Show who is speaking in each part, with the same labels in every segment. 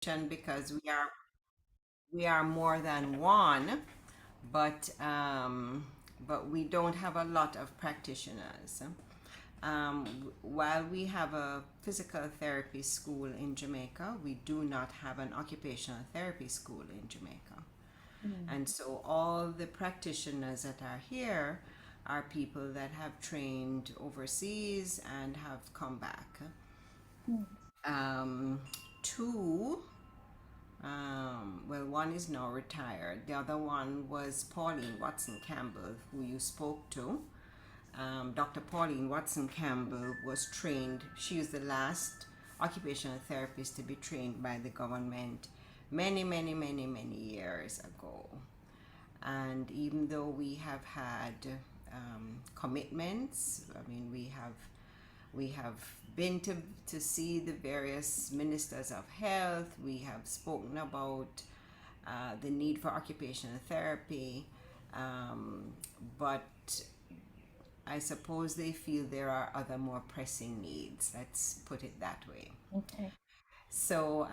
Speaker 1: because we are more than one, but we don't have a lot of practitioners. While we have a physical therapy school in Jamaica, we do not have an occupational therapy school in Jamaica.
Speaker 2: Mm.
Speaker 1: And so all the practitioners that are here are people that have trained overseas and have come back.
Speaker 2: Mm.
Speaker 1: Um, two, well, one is now retired. The other one was Pauline Watson Campbell, who you spoke to. Dr. Pauline Watson Campbell was trained, she was the last occupational therapist to be trained by the government many, many, many, many years ago. And even though we have had commitments, I mean, we have been to see the various ministers of health. We have spoken about the need for occupational therapy, um, but I suppose they feel there are other more pressing needs. Let's put it that way.
Speaker 2: Okay.
Speaker 1: So,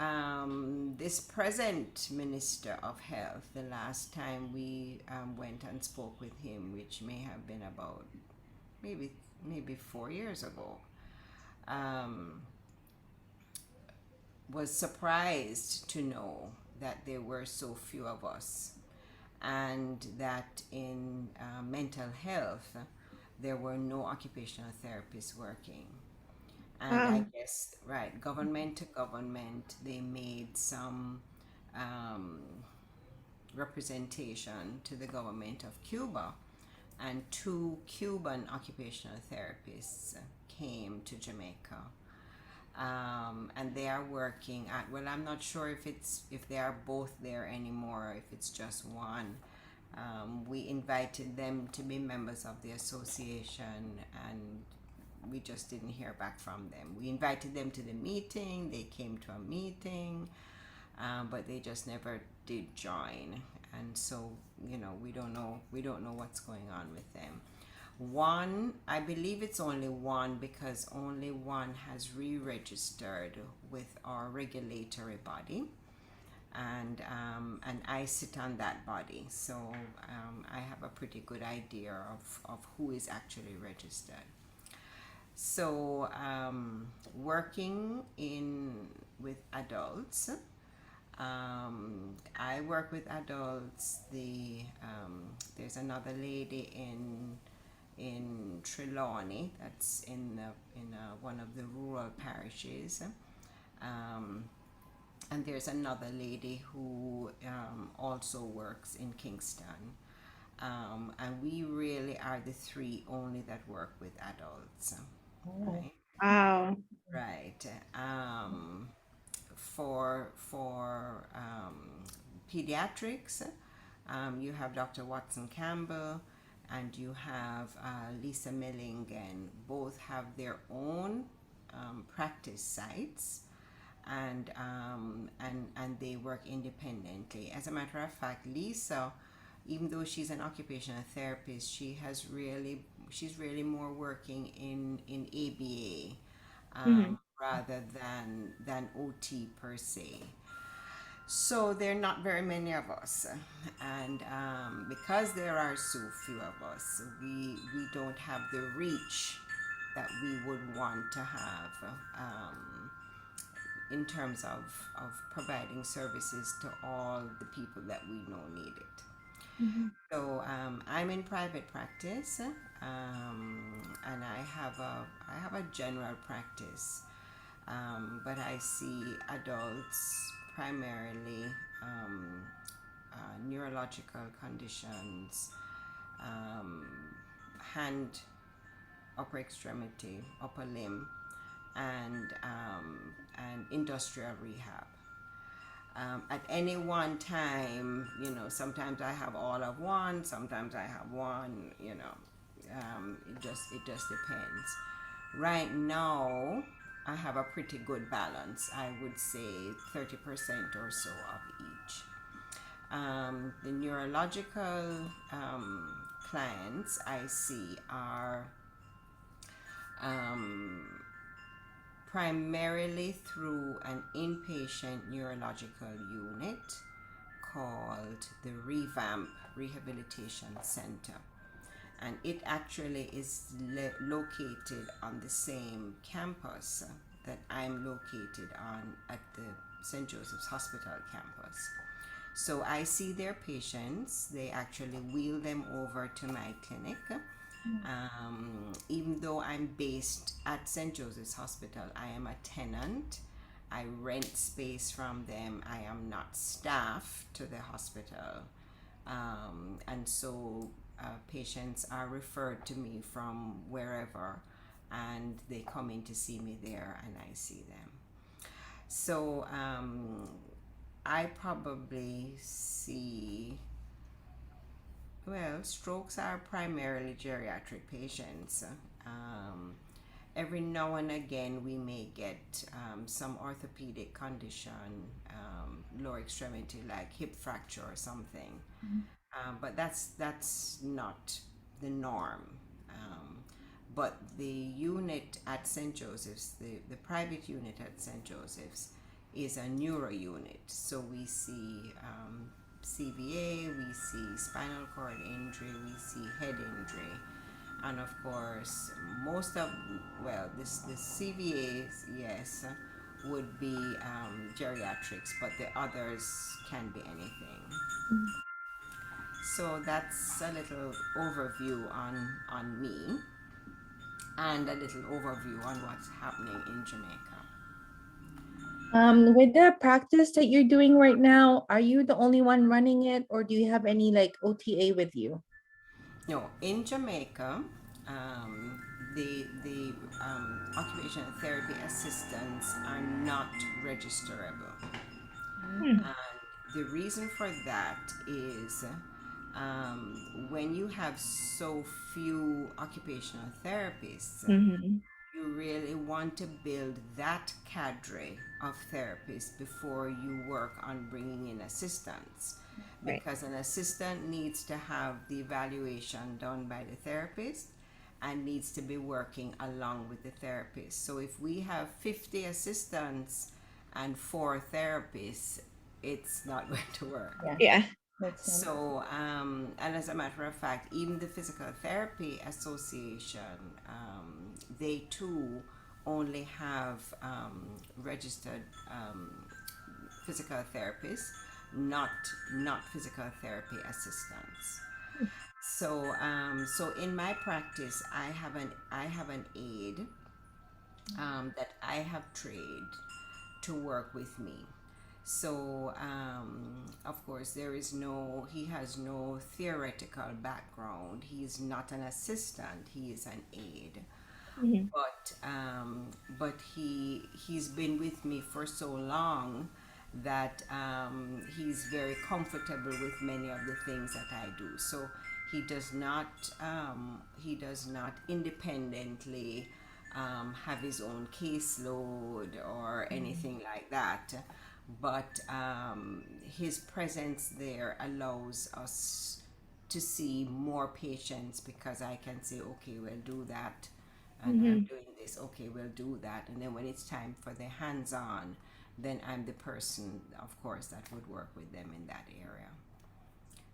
Speaker 1: this present Minister of Health, the last time we went and spoke with him, which may have been about maybe maybe 4 years ago, um, was surprised to know that there were so few of us, and that in mental health there were no occupational therapists working. And I
Speaker 2: Wow.
Speaker 1: guess, right, government to government, they made some um, representation to the government of Cuba, and two Cuban occupational therapists came to Jamaica. And they are working at, well, I'm not sure if they are both there anymore, or if it's just one. We invited them to be members of the association, and we just didn't hear back from them. We invited them to the meeting, they came to a meeting, but they just never did join. And so, we don't know what's going on with them. One, I believe it's only one, because only one has re-registered with our regulatory body, and I sit on that body, so I have a pretty good idea of who is actually registered. So, working in with adults, I work with adults. There's another lady in Trelawney, that's in one of the rural parishes, um, and there's another lady who also works in Kingston. And we really are the three only that work with adults,
Speaker 2: Oh,
Speaker 1: right?
Speaker 2: wow.
Speaker 1: Right. For pediatrics, you have Dr. Watson Campbell and you have Lisa Millingen. Both have their own practice sites, and they work independently. As a matter of fact, Lisa, even though she's an occupational therapist, she's really more working in ABA,
Speaker 2: Mhm.
Speaker 1: rather than OT per se. So there are not very many of us, and because there are so few of us, we don't have the reach that we would want to have, in terms of providing services to all the people that we know need it.
Speaker 2: Mhm.
Speaker 1: So, I'm in private practice, and I have a general practice, but I see adults primarily, neurological conditions, um, hand, upper extremity, upper limb, and industrial rehab. At any one time, sometimes I have all of one, sometimes I have one. It just depends. Right now, I have a pretty good balance. I would say 30% or so of each. The neurological clients I see are um, primarily through an inpatient neurological unit called the Revamp Rehabilitation Center. And it actually is located on the same campus that I'm located on at the St. Joseph's Hospital campus. So I see their patients. They actually wheel them over to my clinic. Even though I'm based at St. Joseph's Hospital, I am a tenant. I rent space from them. I am not staff to the hospital. And so patients are referred to me from wherever, and they come in to see me there, and I see them. So I probably see, well, strokes are primarily geriatric patients. Um, every now and again, we may get some orthopedic condition, lower extremity like hip fracture or something. But that's not the norm. But the unit at St. Joseph's, the private unit at St. Joseph's, is a neuro unit. So we see CVA, we see spinal cord injury, we see head injury, and of course, most of, well, the CVAs, yes, would be geriatrics, but the others can be anything. So that's a little overview on me and a little overview on what's happening in Jamaica.
Speaker 2: With the practice that you're doing right now, are you the only one running it, or do you have any like OTA with you?
Speaker 1: No, in Jamaica, um, the occupational therapy assistants are not registerable.
Speaker 2: Hmm.
Speaker 1: And the reason for that is when you have so few occupational therapists,
Speaker 2: Mm-hmm.
Speaker 1: you really want to build that cadre of therapists before you work on bringing in assistants,
Speaker 2: Right.
Speaker 1: because an assistant needs to have the evaluation done by the therapist and needs to be working along with the therapist. So if we have 50 assistants and 4 therapists, it's not going to work.
Speaker 2: Yeah,
Speaker 3: Yeah.
Speaker 2: makes sense.
Speaker 1: So, and as a matter of fact, even the Physical Therapy Association, they too only have registered physical therapists, not physical therapy assistants. So, so in my practice, I have an aide that I have trained to work with me. So, of course, he has no theoretical background. He is not an assistant, he is an aide.
Speaker 2: Mhm.
Speaker 1: But he's been with me for so long that he's very comfortable with many of the things that I do. So he does not independently have his own caseload or anything like that. But his presence there allows us to see more patients, because I can say, okay, we'll do that, and I'm doing this, okay, we'll do that. And then when it's time for the hands on, then I'm the person, of course, that would work with them in that area.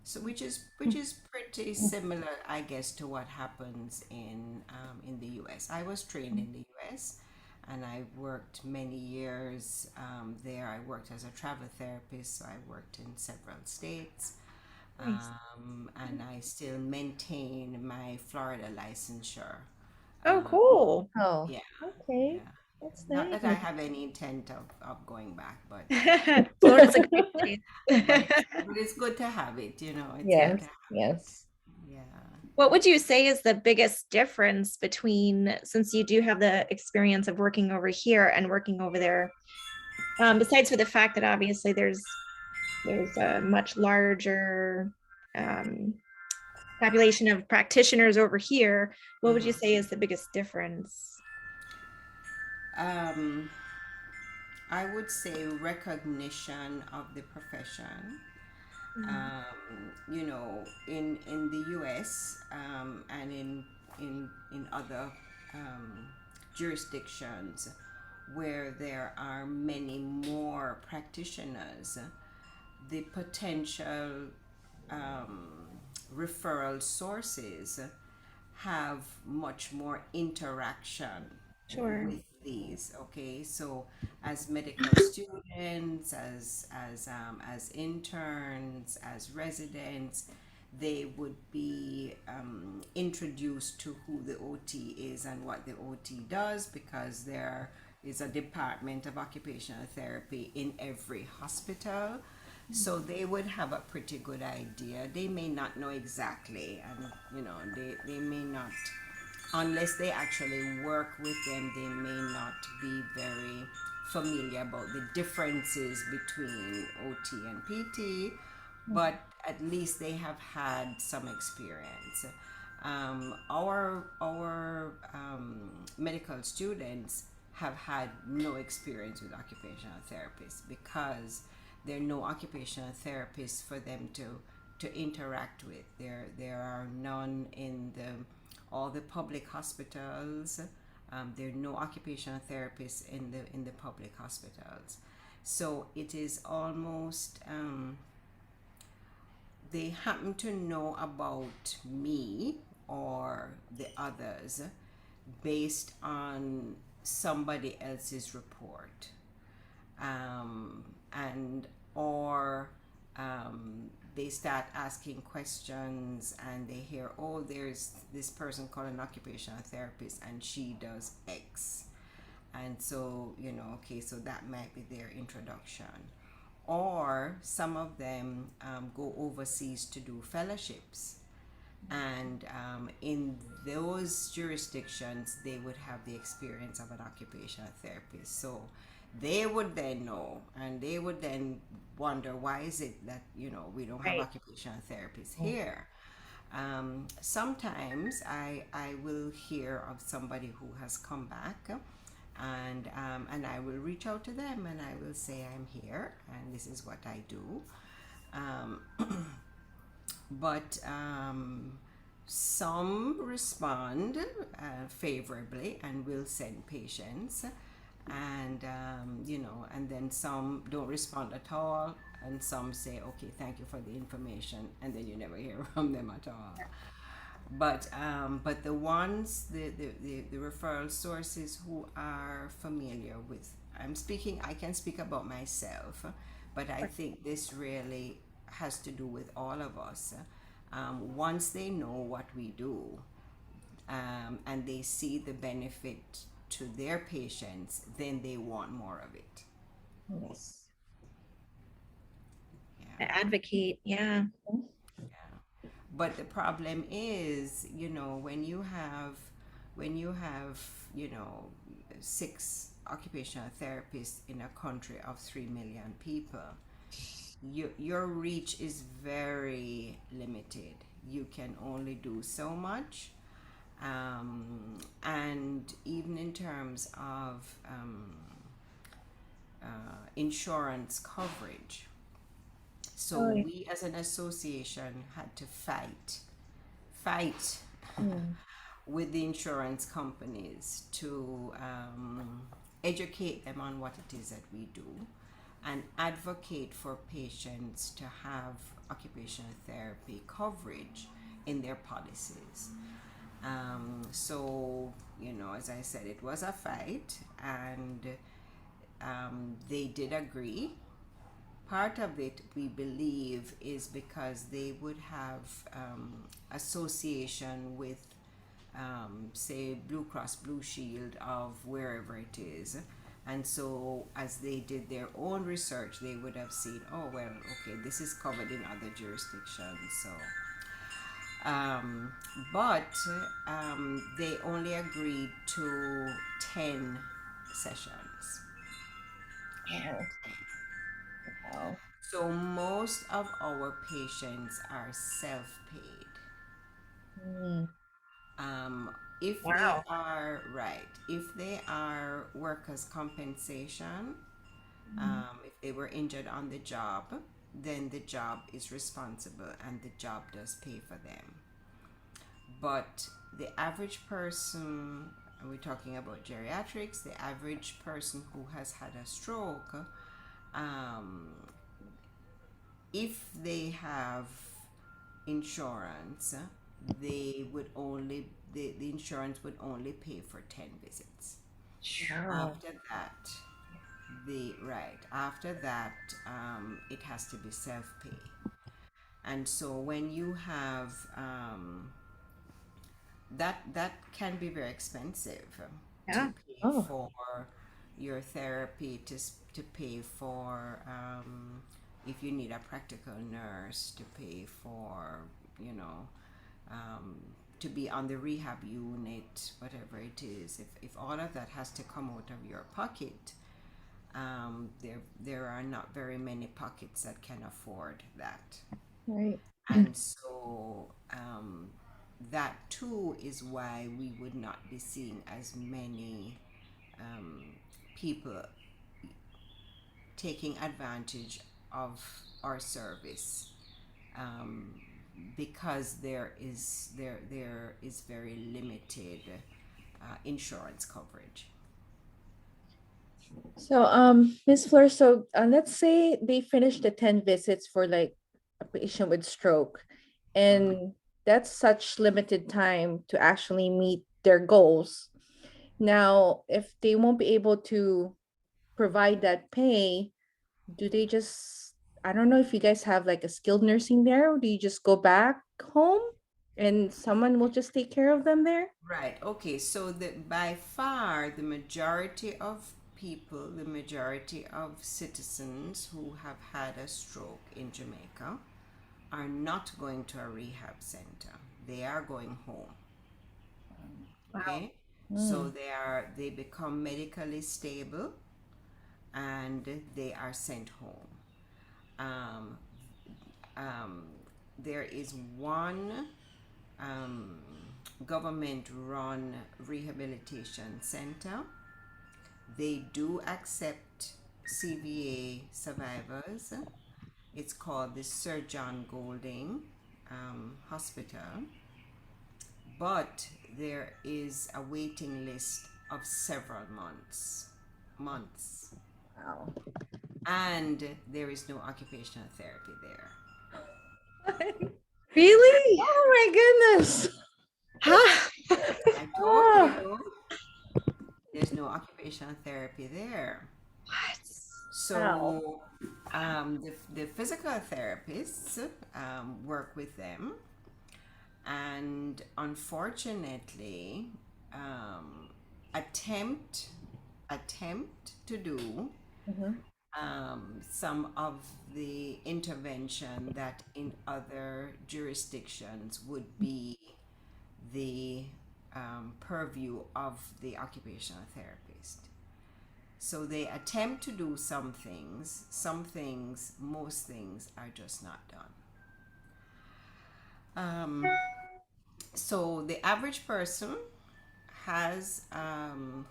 Speaker 1: So which is pretty similar, I guess, to what happens in the U.S. I was trained in the U.S. and I worked many years there. I worked as a travel therapist, so I worked in several states,
Speaker 2: Nice.
Speaker 1: and I still maintain my Florida licensure.
Speaker 3: Oh,
Speaker 1: Um,
Speaker 3: cool.
Speaker 2: Oh,
Speaker 1: yeah,
Speaker 2: okay.
Speaker 1: yeah.
Speaker 2: That's
Speaker 1: Not that I
Speaker 2: nice.
Speaker 1: have any intent of going back,
Speaker 3: Florida's a great place.
Speaker 1: but it's good to have it. It's good to
Speaker 2: Yes,
Speaker 1: have.
Speaker 2: yes.
Speaker 1: Yeah.
Speaker 3: What would you say is the biggest difference between, since you do have the experience of working over here and working over there, besides for the fact that obviously there's a much larger um, population of practitioners over here, what would you say is the biggest difference?
Speaker 1: Um, I would say recognition of the profession. In the U.S. And in other jurisdictions, where there are many more practitioners, the potential um, referral sources have much more interaction
Speaker 3: Sure.
Speaker 1: with these. Okay, so as medical students, as interns, as residents, they would be introduced to who the OT is and what the OT does, because there is a department of occupational therapy in every hospital. So they would have a pretty good idea. They may not know exactly, and they may not, unless they actually work with them, they may not be very familiar about the differences between OT and PT, but at least they have had some experience. Our medical students have had no experience with occupational therapists, because there are no occupational therapists for them to interact with. There are none in the all the public hospitals. There are no occupational therapists in the public hospitals. So it is almost they happen to know about me or the others based on somebody else's report, and or they start asking questions and they hear, oh, there's this person called an occupational therapist and she does X, and so okay, so that might be their introduction. Or some of them go overseas to do fellowships, and in those jurisdictions they would have the experience of an occupational therapist, so they would then know, and they would then wonder, why is it that we don't have
Speaker 3: Right.
Speaker 1: occupational therapists here. Sometimes I will hear of somebody who has come back, and I will reach out to them and I will say, I'm here and this is what I do. um, but some respond favorably and will send patients, and and then some don't respond at all, and some say, okay, thank you for the information, and then you never hear from them at all. But the ones, the referral sources who are familiar with, I can speak about myself, but I think this really has to do with all of us. Once they know what we do, and they see the benefit to their patients, then they want more of it.
Speaker 2: Yes.
Speaker 3: I
Speaker 1: Yeah.
Speaker 3: advocate. Yeah.
Speaker 1: But the problem is, when you have, six occupational therapists in a country of 3 million people, your reach is very limited. You can only do so much. And even in terms of insurance coverage, so
Speaker 2: Oh, yeah.
Speaker 1: we as an association had to fight
Speaker 2: Mm.
Speaker 1: with the insurance companies to educate them on what it is that we do, and advocate for patients to have occupational therapy coverage in their policies. So, as I said, it was a fight, and they did agree. Part of it, we believe, is because they would have association with, say, Blue Cross Blue Shield of wherever it is. And so, as they did their own research, they would have seen, oh, well, okay, this is covered in other jurisdictions. So, um, but they only agreed to 10 sessions.
Speaker 2: Wow. Wow.
Speaker 1: So most of our patients are self-paid.
Speaker 2: Mm.
Speaker 1: If they
Speaker 3: Wow.
Speaker 1: are right, if they are workers' compensation,
Speaker 2: Mhm.
Speaker 1: if they were injured on the job, then the job is responsible and the job does pay for them. But the average person and we're talking about geriatrics, the average person who has had a stroke, um, if they have insurance, the insurance would only pay for 10 visits.
Speaker 2: Wow.
Speaker 1: After that, after that, it has to be self-pay. And so when you have that can be very expensive to
Speaker 3: Yeah.
Speaker 1: pay
Speaker 2: Oh,
Speaker 1: for your therapy, to pay for if you need a practical nurse, to pay for, you know, um, to be on the rehab unit, whatever it is. If all of that has to come out of your pocket, there are not very many pockets that can afford that.
Speaker 2: right.
Speaker 1: And so that too is why we would not be seeing as many um, people taking advantage of our service, um, because there is very limited insurance coverage.
Speaker 2: So, Miss Fleur, so let's say they finish the 10 visits for like a patient with stroke,
Speaker 1: Mhm.
Speaker 2: and that's such limited time to actually meet their goals. Now, if they won't be able to provide that pay, do they just, I don't know if you guys have like a skilled nursing there, or do you just go back home and someone will just take care of them there?
Speaker 1: Right. Okay. So by far the majority of people, the majority of citizens who have had a stroke in Jamaica are not going to a rehab center. They are going home.
Speaker 3: Wow.
Speaker 1: Okay. So
Speaker 2: Mm.
Speaker 1: they become medically stable and they are sent home. Um, um, there is one um, government run rehabilitation center. They do accept CVA survivors. It's called the Sir John Golding Hospital, but there is a waiting list of several months,
Speaker 2: Wow.
Speaker 1: and there is no occupational therapy there.
Speaker 3: Really?
Speaker 2: Oh my goodness.
Speaker 3: Huh?
Speaker 1: I told
Speaker 2: Ah,
Speaker 1: you there's no occupational therapy there.
Speaker 3: What?
Speaker 2: wow.
Speaker 1: So the physical therapists work with them, and unfortunately, um, attempt attempt to do
Speaker 2: Mhm.
Speaker 1: some of the intervention that in other jurisdictions would be the purview of the occupational therapist. So they attempt to do some things, most things are just not done. So the average person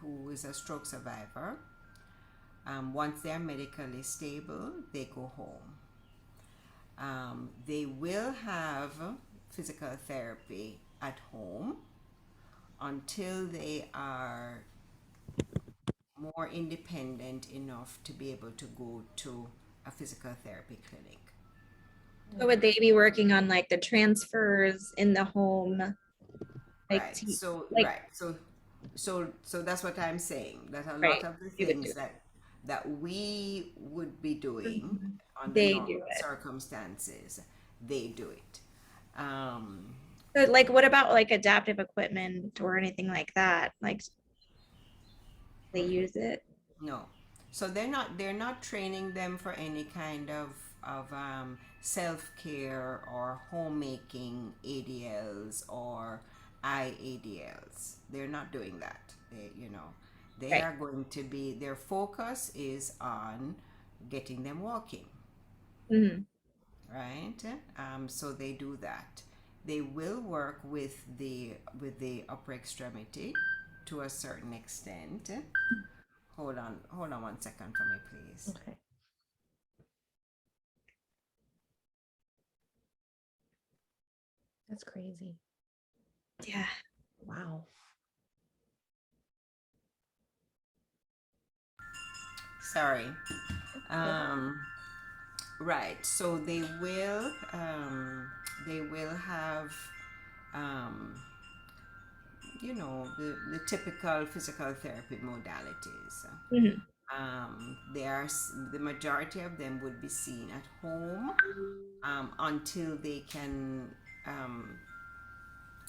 Speaker 1: who is a stroke survivor, once they are medically stable, they go home. They will have physical therapy at home until they are more independent enough to be able to go to a physical therapy clinic.
Speaker 3: So would they be working on like the transfers in the home, like
Speaker 1: Right.
Speaker 3: like
Speaker 1: So that's what I'm saying. That a lot
Speaker 3: right?
Speaker 1: of the
Speaker 3: They would do
Speaker 1: things that we would be
Speaker 3: it.
Speaker 1: doing
Speaker 3: Mhm.
Speaker 1: under
Speaker 3: They do
Speaker 1: normal
Speaker 3: it.
Speaker 1: circumstances, they do it. Um,
Speaker 3: So like, what about like adaptive equipment or anything like that? Like they use it.
Speaker 1: no. So they're not training them for any kind of self care or homemaking ADLs or IADLs. They're not doing that. They
Speaker 3: Right.
Speaker 1: are going to be, their focus is on getting them walking,
Speaker 3: Mhm.
Speaker 1: right? So they do that. They will work with the upper extremity to a certain extent. Hold on 1 second for me, please.
Speaker 2: Okay. That's crazy.
Speaker 3: Yeah.
Speaker 2: Wow.
Speaker 1: Sorry. Um, right. So they will have um, the typical physical therapy modalities.
Speaker 3: Mhm.
Speaker 1: The majority of them would be seen at home until they can um,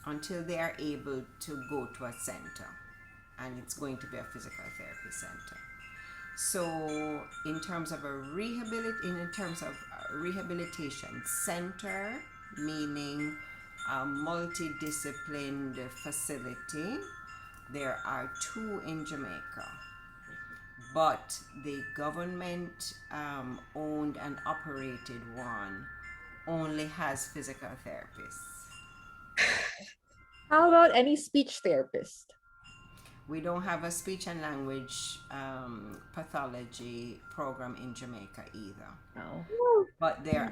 Speaker 1: until they are able to go to a center, and it's going to be a physical therapy center. So, in terms of rehabilitation center, meaning a multidisciplined facility, there are two in Jamaica, but the government owned and operated one only has physical therapists.
Speaker 2: How about any speech therapist?
Speaker 1: We don't have a speech and language pathology program in Jamaica either.
Speaker 2: No.
Speaker 1: But there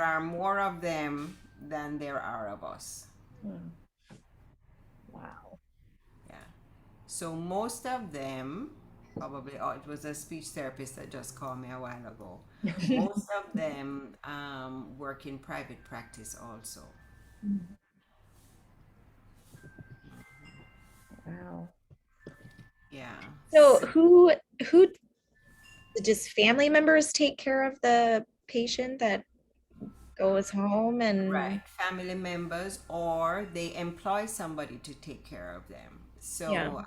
Speaker 1: are more of them than there are of us.
Speaker 2: Hmm. Wow.
Speaker 1: Yeah. So most of them probably, oh, it was a speech therapist that just called me a while ago. Most of them work in private practice also.
Speaker 2: Wow.
Speaker 1: Yeah.
Speaker 3: So
Speaker 1: So,
Speaker 3: who just family members take care of the patient that goes home
Speaker 1: right,
Speaker 3: and
Speaker 1: family members, or they employ somebody to take care of them.
Speaker 3: yeah.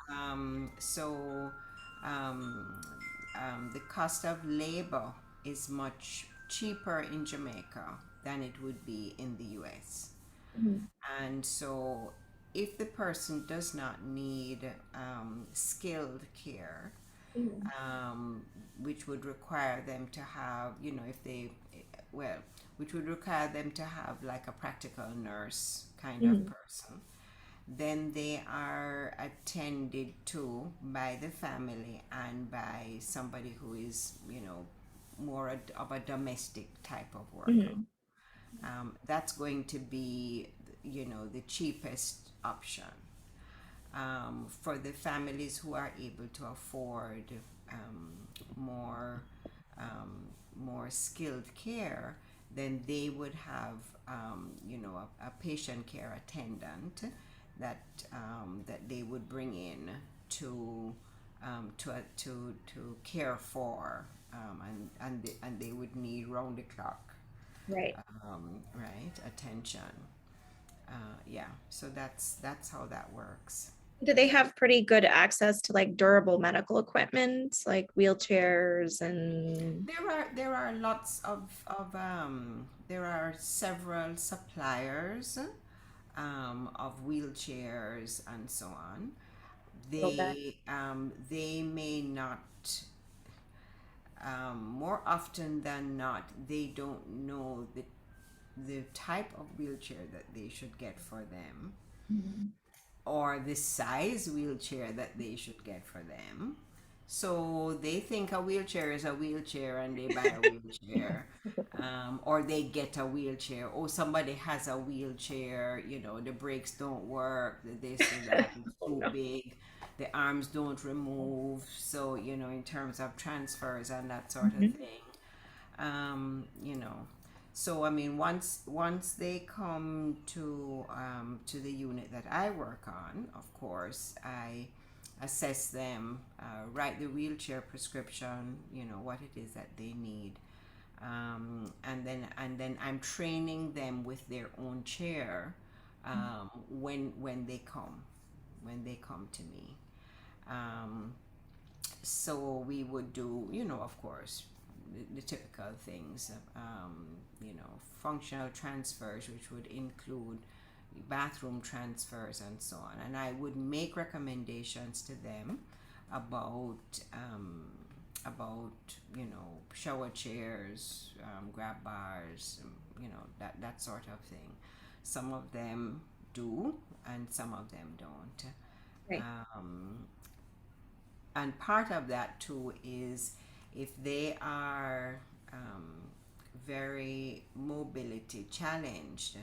Speaker 1: Um, the cost of labor is much cheaper in Jamaica than it would be in the US.
Speaker 3: Mhm.
Speaker 1: And so, if the person does not need skilled care,
Speaker 3: Mhm.
Speaker 1: um, which would require them to have, if they, well, which would require them to have like a practical nurse kind of
Speaker 3: Mhm.
Speaker 1: person, then they are attended to by the family and by somebody who is, more of a domestic type of worker.
Speaker 3: Mhm.
Speaker 1: That's going to be, the cheapest option for the families who are able to afford um, more um, more skilled care. Then they would have a patient care attendant that they would bring in to to care for, and they would need round the clock,
Speaker 3: Right.
Speaker 1: right, attention. Yeah, so that's how that works.
Speaker 3: Do they have pretty good access to like durable medical equipment, like wheelchairs and
Speaker 1: There are lots there are several suppliers of wheelchairs and so on.
Speaker 2: Okay.
Speaker 1: They may not, more often than not, they don't know the type of wheelchair that they should get for them,
Speaker 3: Mhm.
Speaker 1: or the size wheelchair that they should get for them. So they think a wheelchair is a wheelchair and they buy a wheelchair. Or they get a wheelchair. Oh, somebody has a wheelchair, the brakes don't work, the this, the that, it's
Speaker 3: Oh
Speaker 1: too
Speaker 3: no.
Speaker 1: big, the arms don't remove. So, in terms of transfers and that sort of
Speaker 3: Mhm.
Speaker 1: thing, you know. So I mean, once they come to the unit that I work on, of course, I assess them, write the wheelchair prescription, what it is that they need, and then I'm training them with their own chair when they come to me. Um, so we would do, of course, the typical things, functional transfers, which would include bathroom transfers and so on. And I would make recommendations to them about, about shower chairs, grab bars, that sort of thing. Some of them do, and some of them don't.
Speaker 3: Right.
Speaker 1: And part of that too is if they are very mobility challenged,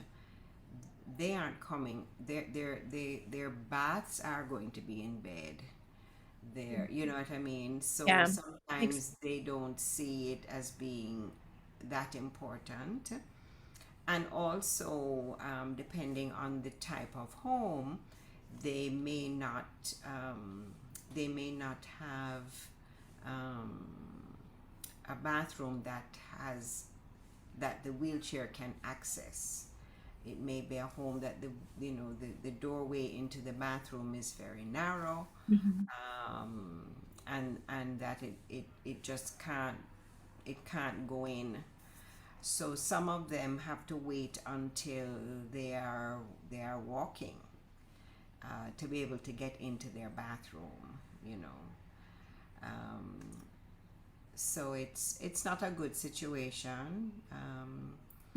Speaker 1: they aren't coming, their baths are going to be in bed, there. You know what I mean? So
Speaker 3: Yeah. Makes
Speaker 1: sometimes they don't see it as being that important. And also, depending on the type of home, they may not they may not have um, a bathroom that the wheelchair can access. It may be a home that the doorway into the bathroom is very narrow,
Speaker 3: Mhm.
Speaker 1: um, and that it just can't go in. So some of them have to wait until they are walking to be able to get into their bathroom. You know, um, so it's not a good situation.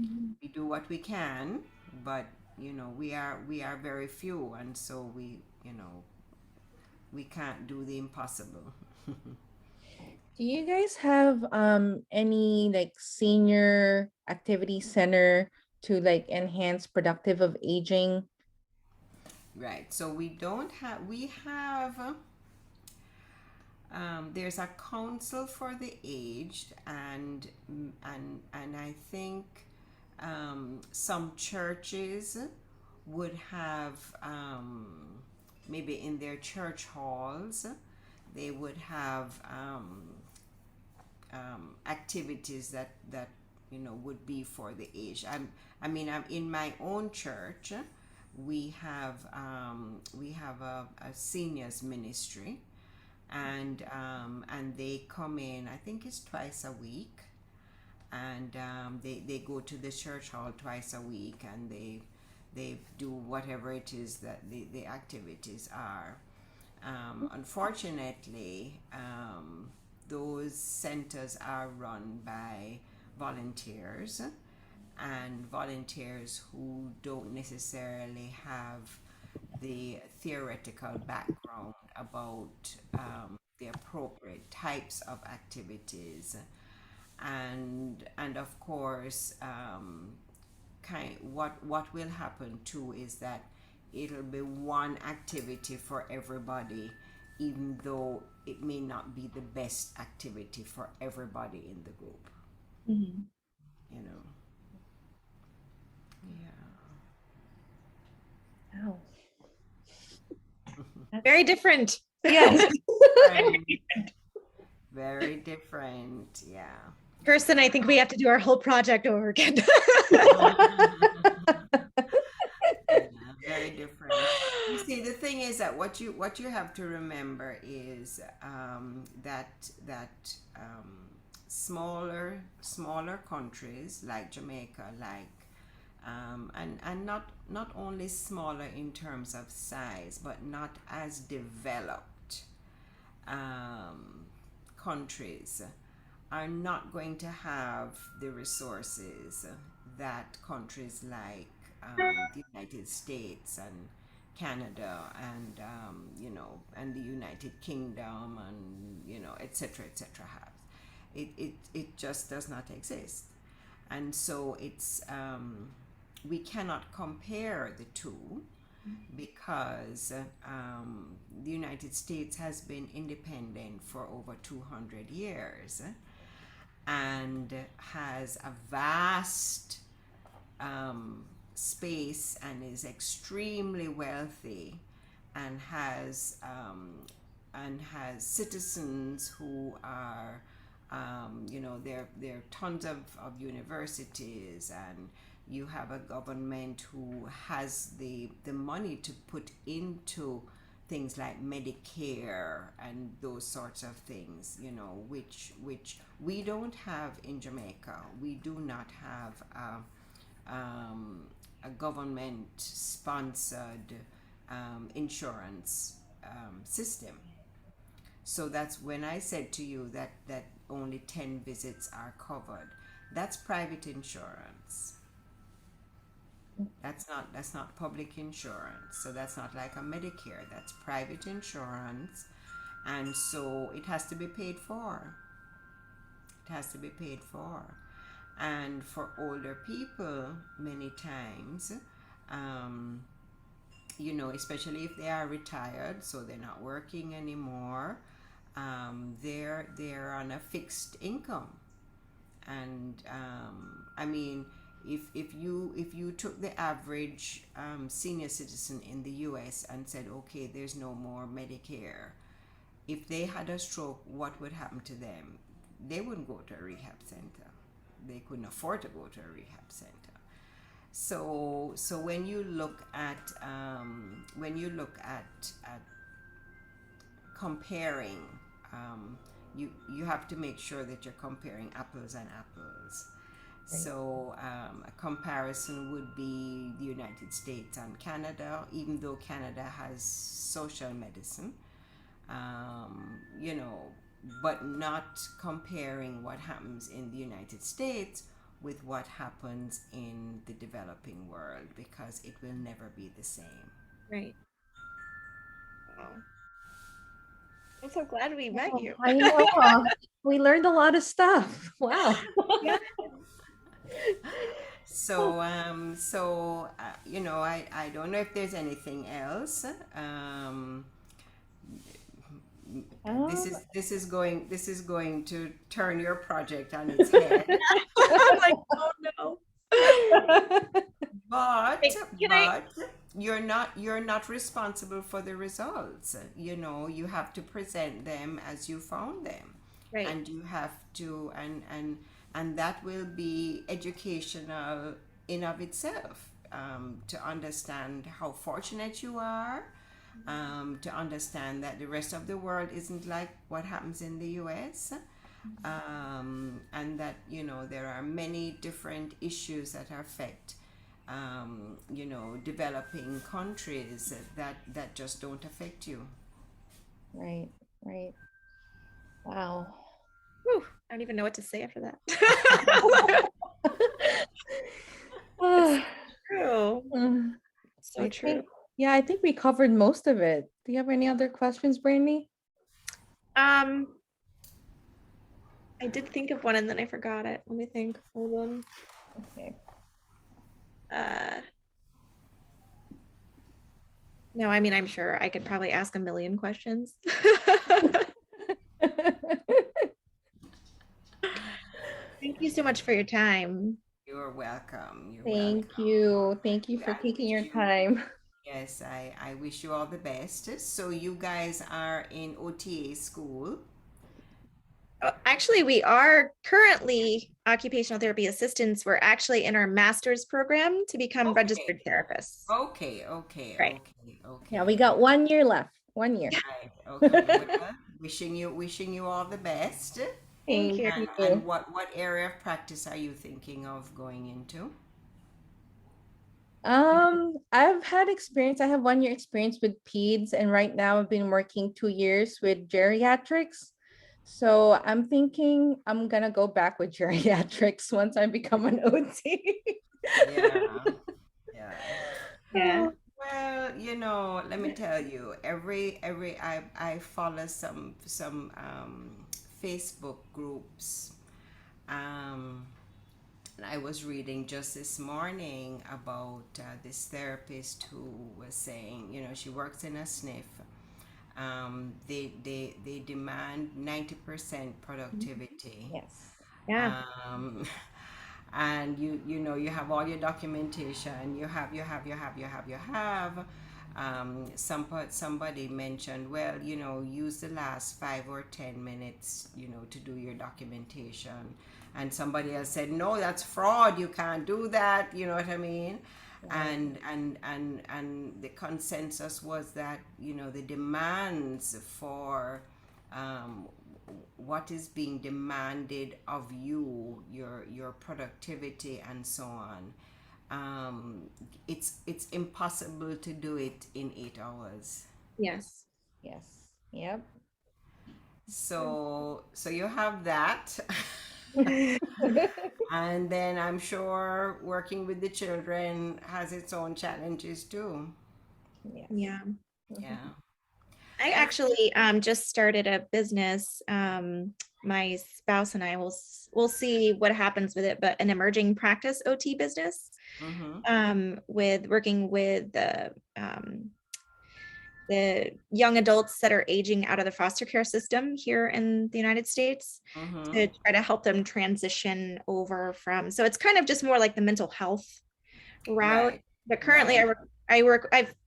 Speaker 3: Mhm.
Speaker 1: We do what we can, but we are very few, and so we can't do the impossible.
Speaker 2: Do you guys have any like senior activity center to like enhance productive of aging?
Speaker 1: Right. So we don't have we have there's a council for the aged, and I think some churches would have maybe in their church halls they would have activities that would be for the aged. I'm in my own church. We have a seniors ministry, and they come in. I think it's twice a week, and they go to the church hall twice a week, and they do whatever it is that the activities are. Unfortunately, those centers are run by volunteers, and volunteers who don't necessarily have the theoretical background about the appropriate types of activities, and of course, what will happen too is that it'll be one activity for everybody, even though it may not be the best activity for everybody in the group.
Speaker 3: Mhm.
Speaker 1: You know, yeah.
Speaker 2: Oh,
Speaker 3: Very
Speaker 2: that's
Speaker 3: different.
Speaker 2: yes.
Speaker 1: Different, very different. Yeah.
Speaker 3: Kirsten, I think we have to do our whole project over again.
Speaker 1: Yeah, very different. You see, the thing is that what you have to remember is that smaller countries like Jamaica, and not only smaller in terms of size, but not as developed um, countries are not going to have the resources that countries like the United States and Canada and the United Kingdom and etc. have. It just does not exist, and so we cannot compare the two because the United States has been independent for over 200 years and has a vast um, space and is extremely wealthy and has citizens who are there are tons of universities, and you have a government who has the money to put into things like Medicare and those sorts of things, which we don't have in Jamaica. We do not have a government sponsored insurance system. So that's when I said to you that only 10 visits are covered. That's private insurance. That's not public insurance. So that's not like a Medicare. That's private insurance, and so it has to be paid for. It has to be paid for. And for older people, many times, um, you know, especially if they are retired, so they're not working anymore. They're on a fixed income, and I mean, if you took the average senior citizen in the U.S. and said, okay, there's no more Medicare, if they had a stroke, what would happen to them? They wouldn't go to a rehab center. They couldn't afford to go to a rehab center. So when you look at comparing, you have to make sure that you're comparing apples and apples.
Speaker 2: Right.
Speaker 1: So a comparison would be the United States and Canada, even though Canada has social medicine, you know, but not comparing what happens in the United States with what happens in the developing world, because it will never be the same.
Speaker 3: Right. Wow. I'm so glad we met
Speaker 2: Oh,
Speaker 3: you.
Speaker 2: I know. We learned a lot of stuff. Wow.
Speaker 3: Yeah.
Speaker 1: You know, I don't know if there's anything else.
Speaker 2: Oh.
Speaker 1: This is going to turn your project on its head.
Speaker 3: I'm like, oh no.
Speaker 1: But
Speaker 3: Wait, can I?
Speaker 1: but you're not responsible for the results. You know, you have to present them as you found them,
Speaker 3: Right.
Speaker 1: and you have to and that will be educational in of itself, to understand how fortunate you are, to understand that the rest of the world isn't like what happens in the US, and that, you know, there are many different issues that affect, you know, developing countries that just don't affect you.
Speaker 2: Right, right. Wow.
Speaker 3: Whew, I don't even know what to say after that.
Speaker 2: Ah,
Speaker 3: True.
Speaker 2: mm,
Speaker 3: So
Speaker 2: I
Speaker 3: true.
Speaker 2: think, yeah, I think we covered most of it. Do you have any other questions, Brandy?
Speaker 3: I did think of one and then I forgot it. Let me think. Hold on.
Speaker 2: Okay.
Speaker 3: No, I mean, I'm sure I could probably ask a million questions. Thank you so much for your time.
Speaker 1: You're welcome. You're
Speaker 2: Thank
Speaker 1: welcome.
Speaker 2: you. Thank you for
Speaker 1: I
Speaker 2: taking
Speaker 1: wish
Speaker 2: your
Speaker 1: you
Speaker 2: time.
Speaker 1: Yes, I wish you all the best. So you guys are in OTA school.
Speaker 3: Actually, we are currently occupational therapy assistants. We're actually in our master's program to become
Speaker 1: Okay.
Speaker 3: registered therapists.
Speaker 1: Okay, okay,
Speaker 3: Right.
Speaker 1: okay,
Speaker 2: Yeah,
Speaker 1: okay.
Speaker 2: we got 1 year left. 1 year.
Speaker 1: Right. Okay. Well, wishing you all the best.
Speaker 3: Thank
Speaker 2: Thank
Speaker 3: you.
Speaker 1: And
Speaker 2: you.
Speaker 1: what area of practice are you thinking of going into?
Speaker 2: I've had experience. I have 1 year experience with peds, and right now I've been working 2 years with geriatrics. So I'm thinking I'm gonna go back with geriatrics once I become an OT.
Speaker 1: Yeah, yeah.
Speaker 3: Yeah.
Speaker 1: Well, you know, let me tell you, every I follow some Facebook groups. Um, and I was reading just this morning about this therapist who was saying, you know, she works in a SNF. They demand 90% productivity.
Speaker 2: Yes.
Speaker 3: Yeah.
Speaker 1: Um, and you know, you have all your documentation, you have. Somebody mentioned, well, you know, use the last 5 or 10 minutes, you know, to do your documentation. And somebody else said, no, that's fraud, you can't do that, you know what I mean?
Speaker 2: Right.
Speaker 1: And the consensus was that, you know, the demands for, um, what is being demanded of you, your productivity and so on, it's impossible to do it in 8 hours.
Speaker 3: Yes.
Speaker 2: Yes. Yep.
Speaker 1: So you have that. And then I'm sure working with the children has its own challenges too.
Speaker 2: Yes.
Speaker 3: Yeah.
Speaker 2: Mhm.
Speaker 1: Yeah.
Speaker 3: I actually just started a business. My spouse and I will see what happens with it, but an emerging practice OT business,
Speaker 1: Mm-hmm.
Speaker 3: with working with the young adults that are aging out of the foster care system here in the United States,
Speaker 1: Mm-hmm.
Speaker 3: to try to help them transition over from. So it's kind of just more like the mental health route.
Speaker 1: Right.
Speaker 3: But currently
Speaker 1: Right.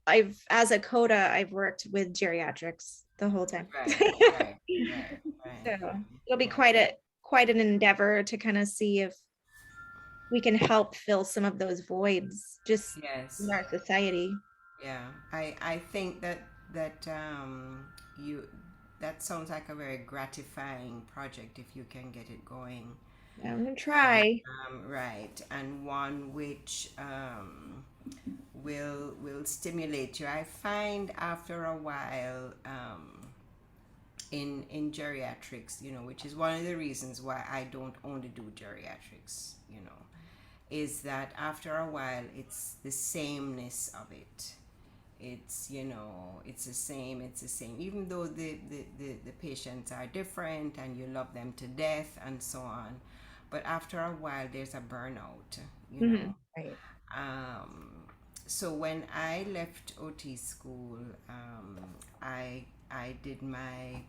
Speaker 3: I've as a coda, I've worked with geriatrics the whole time.
Speaker 1: Right. Right. Right. Right.
Speaker 3: So
Speaker 1: Right.
Speaker 3: it'll be
Speaker 1: Right.
Speaker 3: quite an endeavor to kind of see if we can help fill some of those voids just in
Speaker 1: Yes.
Speaker 3: our society.
Speaker 1: Yeah. I think that you that sounds like a very gratifying project if you can get it going.
Speaker 3: I'm gonna
Speaker 1: And
Speaker 3: try.
Speaker 1: right, and one which will stimulate you. I find after a while, in geriatrics, which is one of the reasons why I don't only do geriatrics, is that after a while it's the sameness of it. It's the same, even though the patients are different and you love them to death and so on, but after a while there's a burnout, you know.
Speaker 3: Mhm.
Speaker 2: Right.
Speaker 1: um, so when I left OT school, I did my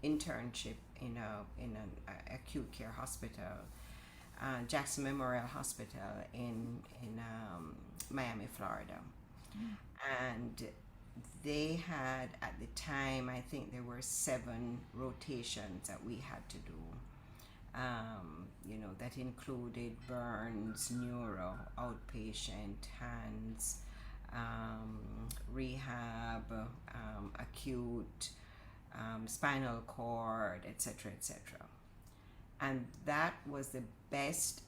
Speaker 1: internship in an acute care hospital, Jackson Memorial Hospital in Miami, Florida. And they had, at the time, I think there were 7 rotations that we had to do. That included burns, neuro, outpatient, hands, rehab, acute, spinal cord, etc., etc. And that was the best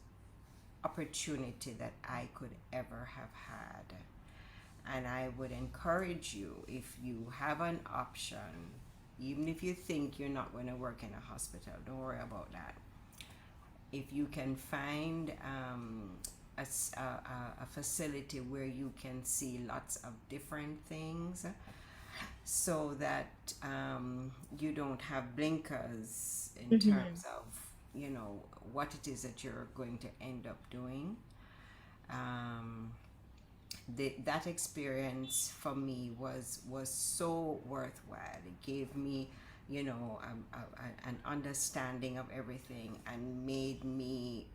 Speaker 1: opportunity that I could ever have had. And I would encourage you, if you have an option, even if you think you're not going to work in a hospital, don't worry about that. If you can find a facility where you can see lots of different things, so that you don't have blinkers in
Speaker 3: Mhm.
Speaker 1: terms of what it is that you're going to end up doing. um, that experience for me was so worthwhile. It gave me, an understanding of everything, and made me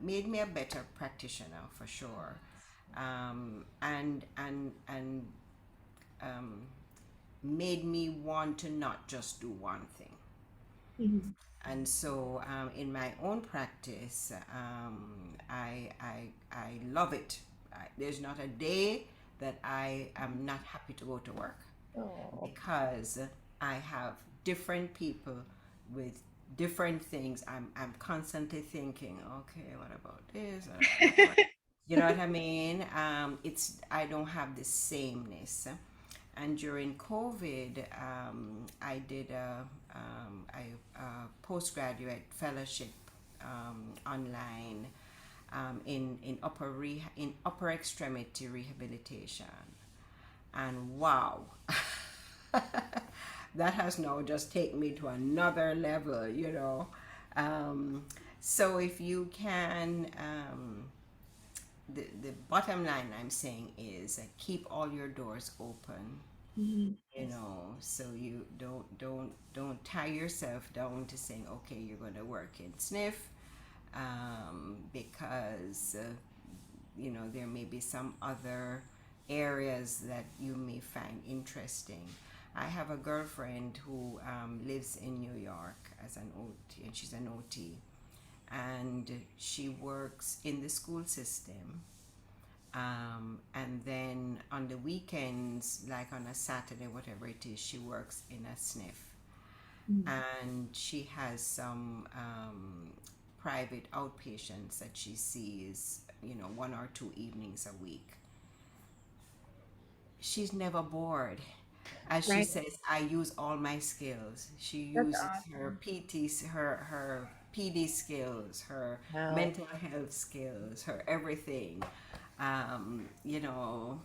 Speaker 1: a better practitioner for sure. And um, made me want to not just do one thing.
Speaker 3: Mhm.
Speaker 1: And so, in my own practice, I love it. There's not a day that I am not happy to go to work,
Speaker 2: Oh.
Speaker 1: because I have different people with different things. I'm constantly thinking, okay, what about this? You know what I mean? It's I don't have the sameness. And during COVID, I did a postgraduate fellowship, online, in upper extremity rehabilitation, and wow, that has now just taken me to another level, Um, so if you can, the bottom line I'm saying is, keep all your doors open,
Speaker 3: Mhm.
Speaker 1: so you don't tie yourself down to saying, okay, you're going to work in sniff, because there may be some other areas that you may find interesting. I have a girlfriend who lives in New York as an OT, and she's an OT, and she works in the school system. And then on the weekends, like on a Saturday, whatever it is, she works in a sniff.
Speaker 3: Mhm.
Speaker 1: And she has some private outpatients that she sees, 1 or 2 evenings a week. She's never bored. As she
Speaker 3: Right.
Speaker 1: says, I use all my skills. She
Speaker 3: That's
Speaker 1: uses her
Speaker 3: awesome.
Speaker 1: her PD skills, her
Speaker 2: Wow.
Speaker 1: mental health skills, her everything. Um, you know,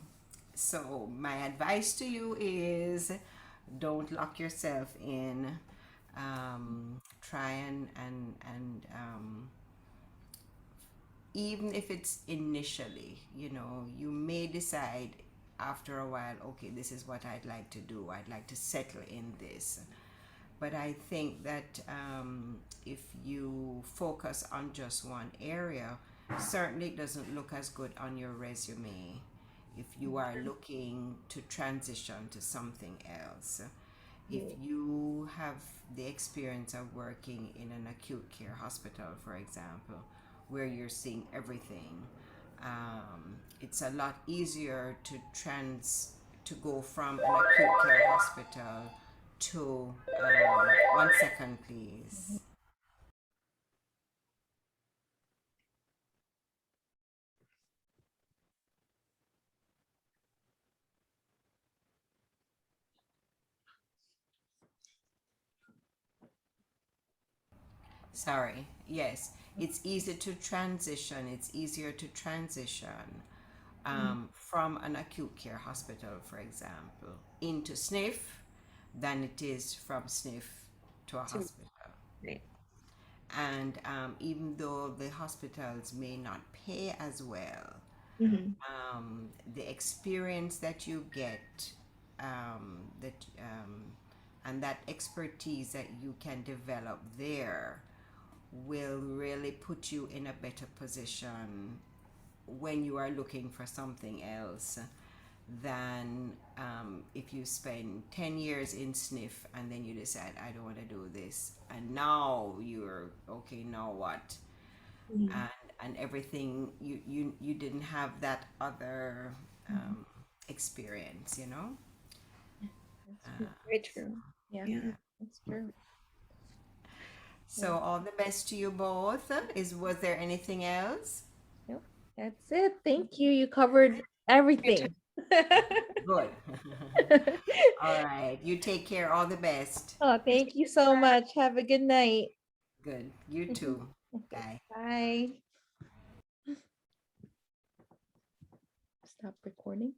Speaker 1: so my advice to you is, Don't lock yourself in. Try and even if it's initially, you may decide after a while, okay, this is what I'd like to do. I'd like to settle in this. But I think that if you focus on just one area, certainly it doesn't look as good on your resume if you are looking to transition to something else. If you have the experience of working in an acute care hospital, for example, where you're seeing everything, it's a lot easier to go from an acute care hospital to 1 second, please. Sorry. Yes, it's easy to transition. It's easier to transition from an acute care hospital, for example, into SNF than it is from SNF to a
Speaker 3: To-
Speaker 1: hospital.
Speaker 3: Right.
Speaker 1: And even though the hospitals may not pay as well,
Speaker 3: Mhm.
Speaker 1: the experience that you get, that and that expertise that you can develop there will really put you in a better position when you are looking for something else than if you spend 10 years in sniff and then you decide I don't want to do this, and now you're okay, now what?
Speaker 3: Mhm.
Speaker 1: And everything, you didn't have that other experience,
Speaker 2: That's
Speaker 3: Very true.
Speaker 2: yeah,
Speaker 3: Yeah.
Speaker 2: that's true.
Speaker 1: so all the best to you both. Was there anything else?
Speaker 2: Yep, that's it. Thank you. You covered everything.
Speaker 1: Good. All right, you take care, all the best.
Speaker 2: Oh, thank you so much. Have a good night.
Speaker 1: Good, you too.
Speaker 2: Okay,
Speaker 1: Bye.
Speaker 2: bye. Stop recording.